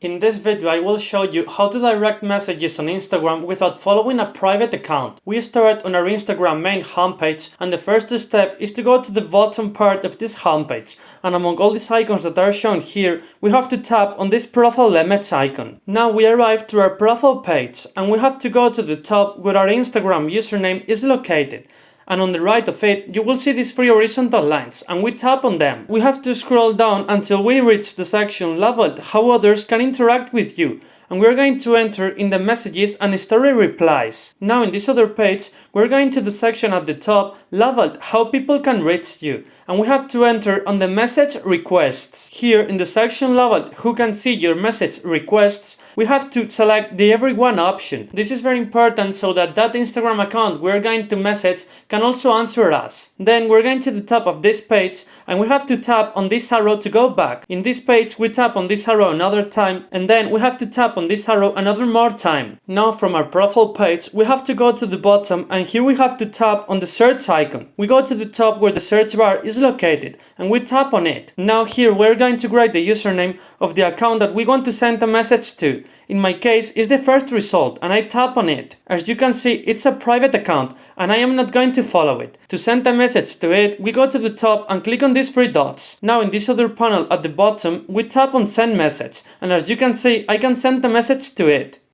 In this video, I will show you how to direct messages on Instagram without following a private account. We start on our Instagram main homepage, and the first step is to go to the bottom part of this homepage. And among all these icons that are shown here, we have to tap on this profile image icon. Now we arrive to our profile page, and we have to go to the top where our Instagram username is located. And on the right of it, you will see these three horizontal lines, and we tap on them. We have to scroll down until we reach the section labeled How Others Can Interact With You, and we're going to enter in the messages and story replies. Now in this other page, we're going to the section at the top labeled How People Can Reach You, and we have to enter on the message requests. Here in the section labeled Who Can See Your Message Requests, we have to select the everyone option. This is very important so that Instagram account we're going to message can also answer us. Then we're going to the top of this page, and we have to tap on this arrow to go back. In this page we tap on this arrow another time, and then we have to tap on this arrow another more time. Now from our profile page we have to go to the bottom, and here we have to tap on the search icon. We go to the top where the search bar is located, and we tap on it. Now here we're going to write the username of the account that we want to send a message to. In my case, it's the first result, and I tap on it. As you can see, it's a private account, and I am not going to follow it. To send a message to it, we go to the top and click on these three dots. Now in this other panel at the bottom, we tap on send message, and as you can see, I can send a message to it.